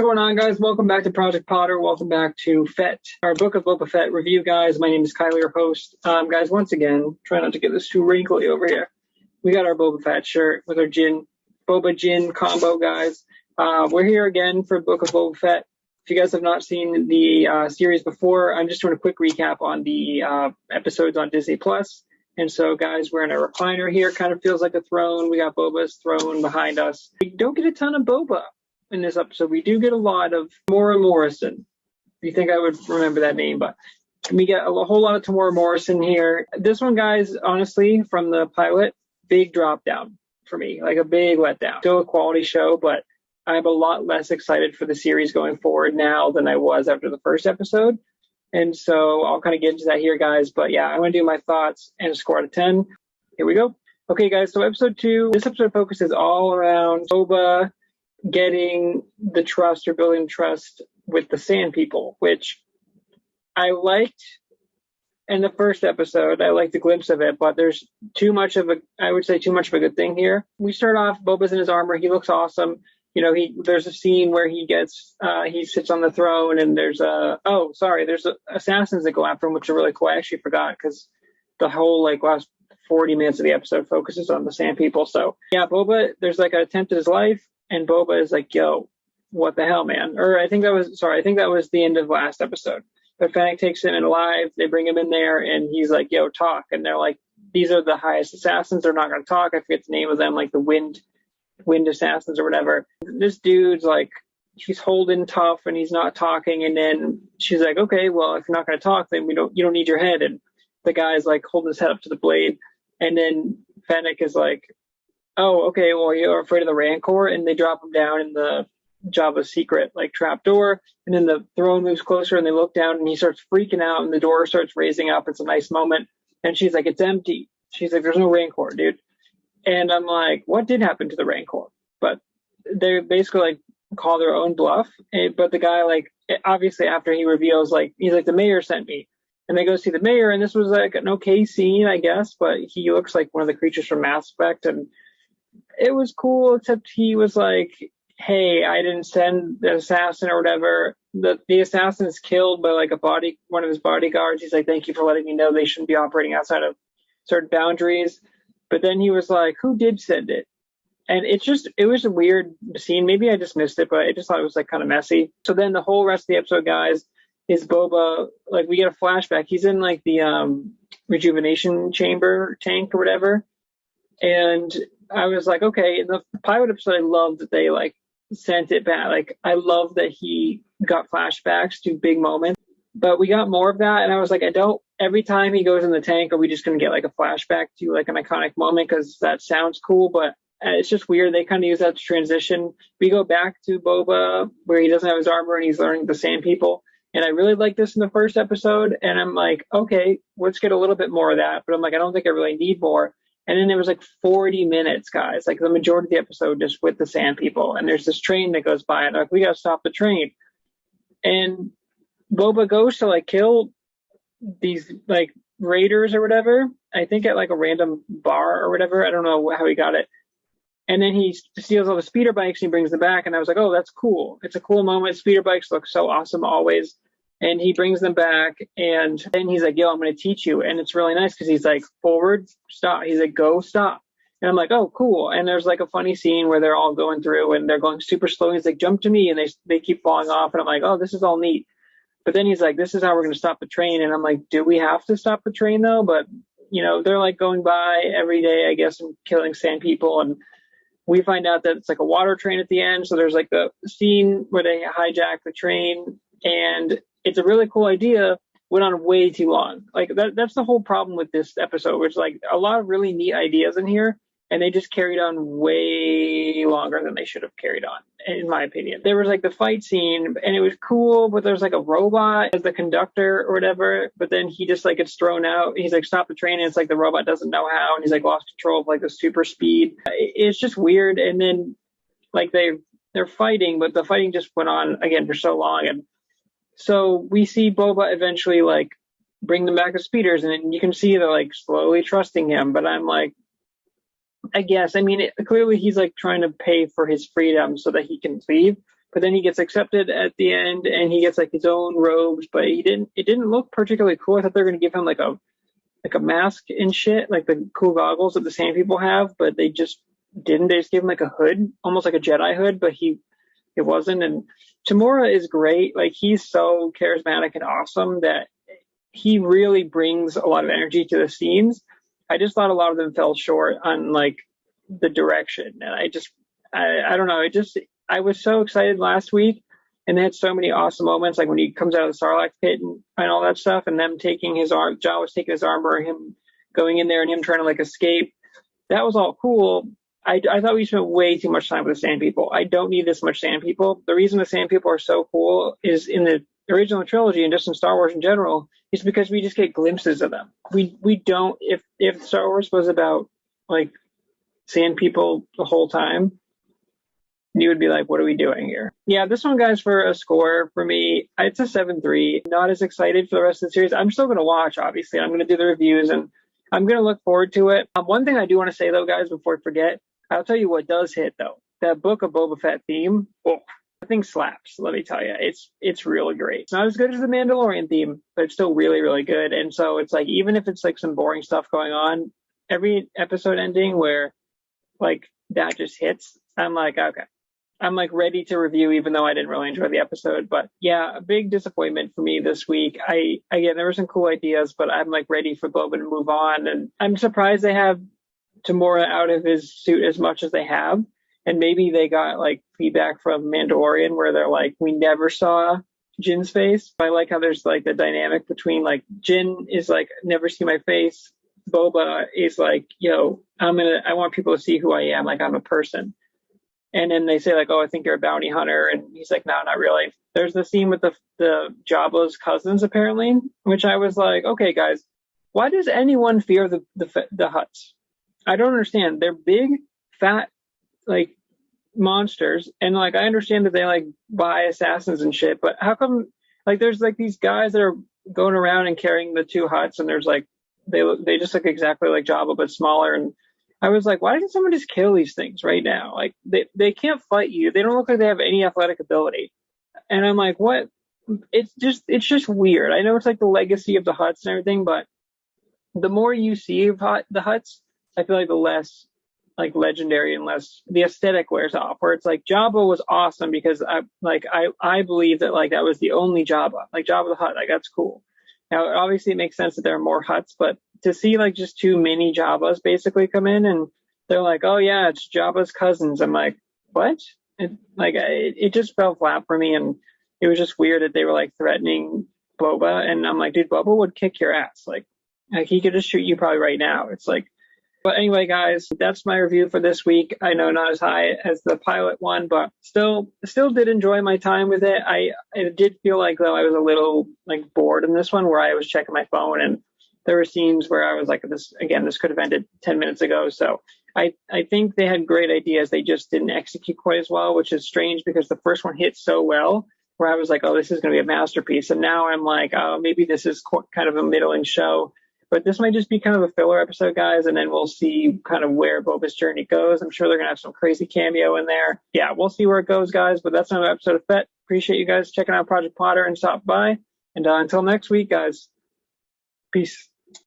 What's going on, guys? Welcome back to Project Potter. Welcome back to Fett, our Book of Boba Fett review, guys. My name is Kylie, your host. Guys, once again, try not to get this too wrinkly over here. We got our Boba Fett shirt with our Boba Gin combo, guys. We're here again for Book of Boba Fett. If you guys have not seen the series before, I'm just doing a quick recap on the episodes on Disney Plus. And so, guys, we're in a recliner here. Kind of feels like a throne. We got Boba's throne behind us. We don't get a ton of Boba in this episode. We do get a lot of Tamora Morrison. You think I would remember that name, but we get a whole lot of Tamora Morrison here. This one, guys, honestly, from the pilot, big drop down for me, like a big letdown. Still a quality show, but I'm a lot less excited for the series going forward now than I was after the first episode. And so I'll kind of get into that here, guys. But yeah, I'm going to do my thoughts and a score out of 10. Here we go. Okay, guys, so episode 2. This episode focuses all around Boba getting the trust or building trust with the Sand People, which I liked in the first episode. I liked the glimpse of it, but there's too much of a good thing here. We start off, Boba's in his armor. He looks awesome. You know, there's a scene where he sits on the throne, and there's assassins that go after him, which are really cool. I actually forgot because the whole last 40 minutes of the episode focuses on the Sand People. So yeah, Boba, there's an attempt at his life, and Boba is like, yo, what the hell, man? Or I think that was the end of last episode. But Fennec takes him in alive. They bring him in there, and he's like, yo, talk. And they're like, these are the highest assassins. They're not going to talk. I forget the name of them, like the Wind Assassins or whatever. This dude's like, he's holding tough and he's not talking. And then she's like, okay, well, if you're not going to talk, then you don't need your head. And the guy's like holding his head up to the blade. And then Fennec is like, oh, okay, well, you're afraid of the Rancor. And they drop him down in the Jabba's secret trap door. And then the throne moves closer and they look down and he starts freaking out and the door starts raising up. It's a nice moment. And she's like, it's empty. She's like, there's no Rancor, dude. And I'm like, what did happen to the Rancor? But they basically call their own bluff. But the guy, obviously after he reveals, he's like, the mayor sent me. And they go see the mayor, and this was an okay scene, I guess, but he looks like one of the creatures from Mass Effect. And it was cool, except he was like, hey, I didn't send the assassin or whatever. The assassin is killed by one of his bodyguards. He's like, thank you for letting me know they shouldn't be operating outside of certain boundaries. But then he was like, who did send it? And it was a weird scene. Maybe I just missed it, but I just thought it was kind of messy. So then the whole rest of the episode, guys, is Boba, we get a flashback. He's in the rejuvenation chamber tank or whatever. And I was like, okay, in the pilot episode, I loved that they sent it back. I love that he got flashbacks to big moments. But we got more of that, and I was like, every time he goes in the tank, are we just going to get a flashback to an iconic moment? Because that sounds cool, but it's just weird. They kind of use that to transition. We go back to Boba, where he doesn't have his armor, and he's learning the Sand People. And I really liked this in the first episode, and I'm like, okay, let's get a little bit more of that. But I'm like, I don't think I really need more. And then there was 40 minutes, guys, the majority of the episode just with the Sand People. And there's this train that goes by, and I'm like, we got to stop the train. And Boba goes to kill these raiders or whatever. I think at a random bar or whatever. I don't know how he got it. And then he steals all the speeder bikes and he brings them back. And I was like, oh, that's cool. It's a cool moment. Speeder bikes look so awesome always. And he brings them back. And then he's like, yo, I'm going to teach you. And it's really nice because he's like, forward, stop. He's like, go, stop. And I'm like, oh, cool. And there's a funny scene where they're all going through and they're going super slow. He's like, jump to me. And they keep falling off. And I'm like, oh, this is all neat. But then he's like, this is how we're going to stop the train. And I'm like, do we have to stop the train, though? But, they're going by every day, I guess, and killing Sand People. And we find out that it's a water train at the end. So there's the scene where they hijack the train. And it's a really cool idea. Went on way too long. That's the whole problem with this episode, which a lot of really neat ideas in here. And they just carried on way longer than they should have carried on, in my opinion. There was the fight scene, and it was cool, but there's a robot as the conductor or whatever. But then he just gets thrown out. He's stop the train, and it's the robot doesn't know how, and he's lost control of the super speed. It's just weird. And then they're fighting, but the fighting just went on again for so long. And so we see Boba eventually bring them back to speeders, and you can see they're slowly trusting him. But I'm like, I guess. I mean, clearly he's trying to pay for his freedom so that he can leave. but then he gets accepted at the end and he gets like his own robes, but it didn't look particularly cool. I thought they were going to give him like a mask and shit, like the cool goggles that the Sand People have, but they just didn't. They just gave him like a hood, almost like a Jedi hood, but it wasn't. And Tamura is great. Like, he's so charismatic and awesome that he really brings a lot of energy to the scenes. I just thought a lot of them fell short on like the direction. And I don't know. I was so excited last week, and they had so many awesome moments, like when he comes out of the Sarlacc pit and all that stuff, and them taking his arm, Jawas taking his armor, and him going in there and him trying to like escape. That was all cool. I thought we spent way too much time with the Sand People. I don't need this much Sand People. The reason the Sand People are so cool is in the original trilogy and just in Star Wars in general is because we just get glimpses of them. We don't, if Star Wars was about like Sand People the whole time, you would be like, what are we doing here? Yeah, this one, guys, for a score for me, it's a 7-3. Not as excited for the rest of the series. I'm still going to watch, obviously. I'm going to do the reviews and I'm going to look forward to it. One thing I do want to say, though, guys, before I forget, I'll tell you what does hit, though. That Book of Boba Fett theme, the thing slaps, let me tell you. It's really great. It's not as good as the Mandalorian theme, but it's still really, really good. And so it's like, even if it's like some boring stuff going on, every episode ending where like that just hits, I'm like, okay. I'm like ready to review, even though I didn't really enjoy the episode. But yeah, a big disappointment for me this week. Again, there were some cool ideas, but I'm like ready for Boba to move on. And I'm surprised they have Tamura out of his suit as much as they have. And maybe they got like feedback from Mandalorian where they're like, we never saw Jin's face. I like how there's like the dynamic between like Jin is like, never see my face. Boba is like, yo, I want people to see who I am. Like, I'm a person. And then they say like, oh, I think you're a bounty hunter. And he's like, no, not really. There's the scene with the Jabba's cousins, apparently, which I was like, okay, guys, why does anyone fear the Hutts? I don't understand. They're big, fat, like monsters. And like, I understand that they like buy assassins and shit, but how come like there's like these guys that are going around and carrying the two Hutts, and there's like, they just look exactly like Jabba, but smaller. And I was like, why didn't someone just kill these things right now? Like, they can't fight you. They don't look like they have any athletic ability. And I'm like, what? It's just weird. I know it's like the legacy of the Hutts and everything, but the more you see of the Hutts, I feel like the less like legendary and less the aesthetic wears off. Where it's like Jabba was awesome because I believe that like that was the only Jabba. Like Jabba the Hutt, like that's cool. Now, obviously, it makes sense that there are more Hutts, but to see like just two mini Jabbas basically come in and they're like, oh yeah, it's Jabba's cousins. I'm like, what? It just fell flat for me, and it was just weird that they were like threatening Boba, and I'm like, dude, Boba would kick your ass. Like he could just shoot you probably right now. It's like, but anyway, guys, that's my review for this week. I know not as high as the pilot one, but still did enjoy my time with it. I did feel like though I was a little like bored in this one where I was checking my phone and there were scenes where I was like, this could have ended 10 minutes ago. So I think they had great ideas. They just didn't execute quite as well, which is strange because the first one hit so well where I was like, oh, this is going to be a masterpiece. And now I'm like, oh, maybe this is kind of a middling show. But this might just be kind of a filler episode, guys, and then we'll see kind of where Boba's journey goes. I'm sure they're going to have some crazy cameo in there. Yeah, we'll see where it goes, guys, but that's another episode of Fett. Appreciate you guys checking out Project Potter and stop by. And until next week, guys, peace.